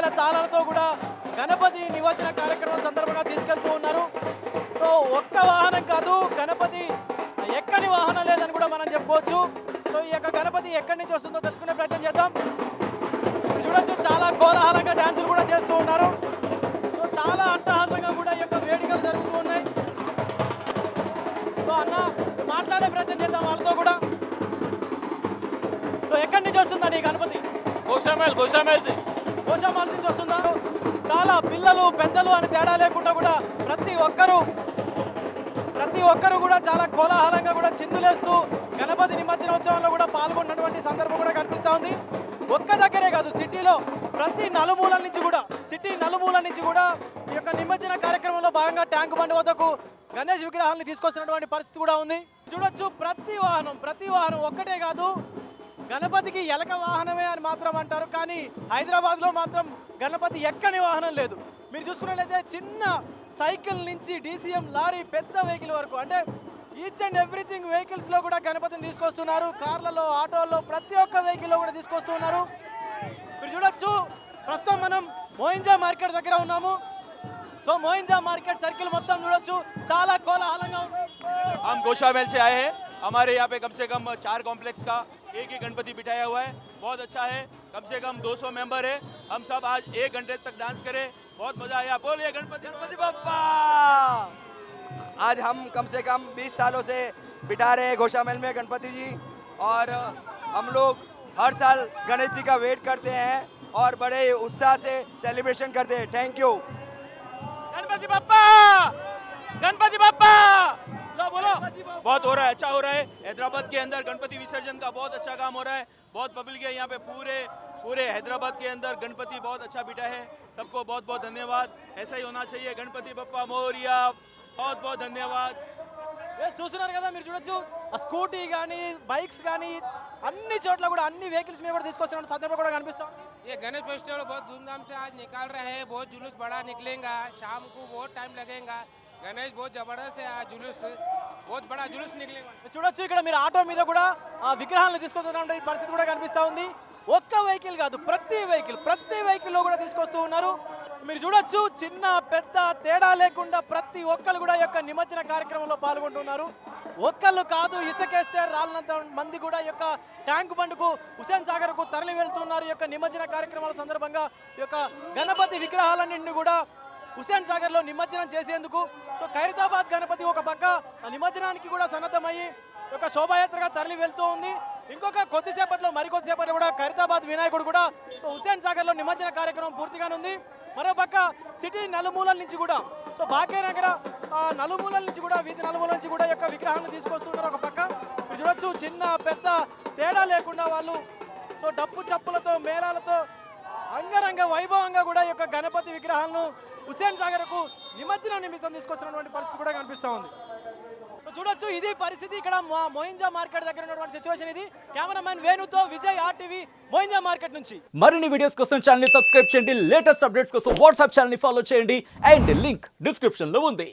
మేళ తాళాలతో కూడా గణపతి నిమజ్జన కార్యక్రమం సందర్భంగా తీసుకెళ్తూ ఉన్నారు. సో ఒక్క వాహనం కాదు, గణపతి ఎక్కని వాహనం లేదని కూడా మనం చెప్పుకోవచ్చు. సో ఈ యొక్క గణపతి ఎక్కడి నుంచి వస్తుందో తెలుసుకునే ప్రయత్నం చేద్దాం. చూడొచ్చు, చాలా కోలాహలంగా డ్యాన్సులు కూడా చేస్తూ ఉన్నారు. సో చాలా అట్టహాసంగా కూడా ఈ యొక్క వేడుకలు జరుగుతూ ఉన్నాయి. సో అన్న మాట్లాడే ప్రయత్నం చేద్దాం వాళ్ళతో కూడా. సో ఎక్కడి నుంచి వస్తుందండి ఈ గణపతి? గోషామహల్ నుంచి వస్తుందా? చాలా పిల్లలు పెద్దలు అని తేడా లేకుండా కూడా ప్రతి ఒక్కరు కూడా చాలా కోలాహలంగా కూడా చిందులేస్తూ గణపతి నిమజ్జనోత్సవంలో కూడా పాల్గొన్నటువంటి సందర్భం కూడా కనిపిస్తూ ఉంది. ఒక్క దగ్గరే కాదు, సిటీలో ప్రతి నలుమూల నుంచి కూడా ఈ యొక్క నిమజ్జన కార్యక్రమంలో భాగంగా ట్యాంకు బండి వద్దకు గణేష్ విగ్రహాలను తీసుకొస్తున్నటువంటి పరిస్థితి కూడా ఉంది. చూడొచ్చు, ప్రతి వాహనం ఒక్కటే కాదు, గణపతికి ఎలక వాహనమే అని మాత్రం అంటారు, కానీ హైదరాబాద్లో మాత్రం గణపతి ఎక్కని వాహనం లేదు. మీరు చూసుకున్నట్లయితే చిన్న సైకిల్ నుంచి డీసీఎం లారీ పెద్ద వెహికల్ వరకు, అంటే ఈచ్ అండ్ ఎవ్రీథింగ్ వెహికల్స్లో కూడా గణపతిని తీసుకొస్తున్నారు. కార్లలో, ఆటోల్లో, ప్రతి ఒక్క వెహికల్లో కూడా తీసుకొస్తున్నారు. మీరు చూడొచ్చు, ప్రస్తుతం మనం మోయింజా మార్కెట్ దగ్గర ఉన్నాము. సో మోయింజా మార్కెట్ సర్కిల్ మొత్తం చూడొచ్చు, చాలా కోలాహలంగా ఉంది. हम गोशामहल से आए हैं। हमारे यहाँ पे कम से कम 4 कॉम्प्लेक्स का एक ही गणपति बिठाया हुआ है। बहुत अच्छा है, कम से कम 200 मेंबर है। हम सब आज 1 घंटे तक डांस करें, बहुत मजा आया। बोलिए गणपति बप्पा। आज हम कम से कम 20 सालों से बिठा रहे हैं गोशामहल में गणपति जी, और हम लोग हर साल गणेश जी का वेट करते हैं और बड़े उत्साह से सेलिब्रेशन करते हैं। Thank you. गणपति बप्पा लो बोलो। बहुत हो रहा है, अच्छा हो रहा है। हैदराबाद के अंदर गणपति विसर्जन का बहुत अच्छा काम हो रहा है। बहुत पब्लिक है यहाँ पे, पूरे हैदराबाद के अंदर गणपति बहुत अच्छा बिठा है। सबको बहुत बहुत धन्यवाद। ऐसा ही होना चाहिए। गणपति बप्पा मोरिया। बहुत बहुत धन्यवाद। చూస్తున్నారు కదా, మీరు చూడొచ్చు, ఆ స్కూటీ కానీ బైక్స్ కానీ అన్ని చోట్ల కూడా అన్ని వెహికల్స్ మీద కూడా తీసుకొస్తున్న సందర్భం కూడా కనిపిస్తాం. ये गणेश फेस्टिवल बहुत धूमधाम से आज निकाल रहे हैं। बहुत जुलूस बड़ा निकलेगा, शाम को बहुत टाइम लगेगा। गणेश बहुत जबरदस्त है, आज जुलूस बहुत बड़ा जुलूस निकलेगा। చూడొచ్చు, ఇక్కడ మీరు ఆటో మీద కూడా ఆ విగ్రహాలను తీసుకొస్తున్న పరిస్థితి కూడా కనిపిస్తూ ఉంది. ఒక్క వెహికల్ కాదు, ప్రతి వెహికల్లో కూడా తీసుకొస్తూ ఉన్నారు. మీరు చూడొచ్చు, చిన్న పెద్ద తేడా లేకుండా ప్రతి ఒక్కరు కూడా ఈ యొక్క నిమజ్జన కార్యక్రమంలో పాల్గొంటున్నారు. ఒక్కళ్ళు కాదు, ఇసుకేస్తే రాళ్ళంత మంది కూడా ఈ యొక్క ట్యాంకు బండ్కు హుసేన్ సాగర్కు తరలి వెళ్తున్నారు. ఈ యొక్క నిమజ్జన కార్యక్రమాల సందర్భంగా ఈ యొక్క గణపతి విగ్రహాలన్నింటినీ కూడా హుసేన్ సాగర్లో నిమజ్జనం చేసేందుకు. సో ఖైరతాబాద్ గణపతి ఒక పక్క నిమజ్జనానికి కూడా సన్నద్ధమయ్యి ఒక శోభాయాత్రగా తరలి వెళ్తూ ఉంది. ఇంకొక మరికొద్దిసేపట్లో కూడా ఖైరతాబాద్ వినాయకుడు కూడా హుసేన్ సాగర్లో నిమజ్జన కార్యక్రమం పూర్తిగానుంది. మరోపక్క సిటీ నలుమూలల నుంచి కూడా, సో భాగ్యనగర నలుమూలల నుంచి కూడా, వీధి నలుమూలల నుంచి కూడా యొక్క విగ్రహాలను తీసుకొస్తున్నారు. ఒక పక్క మీరు చూడొచ్చు, చిన్న పెద్ద తేడా లేకుండా వాళ్ళు సో డప్పు చప్పులతో మేళాలతో అంగరంగ వైభవంగా కూడా ఈ యొక్క గణపతి విగ్రహాలను హుసేన్ సాగర్కు నిమజ్జన నిమిత్తం తీసుకొస్తున్నటువంటి పరిస్థితి కూడా కనిపిస్తూ ఉంది. సో చూడొచ్చు, ఇది పరిస్థితి ఇక్కడ మోయింజా మార్కెట్ దగ్గర ఉన్నటువంటి సిచ్యువేషన్ ఇది. కెమెరామెన్ వేణుతో విజయ్, RTV మోయింజా మార్కెట్ నుంచి. మరిన్ని వీడియోస్ కోసం ఛానల్ ని సబ్స్క్రైబ్ చేయండి, లేటెస్ట్ అప్డేట్స్ కోసం వాట్సాప్ ఛానల్ ని ఫాలో చేయండి, అండ్ లింక్ డిస్క్రిప్షన్ లో ఉంది.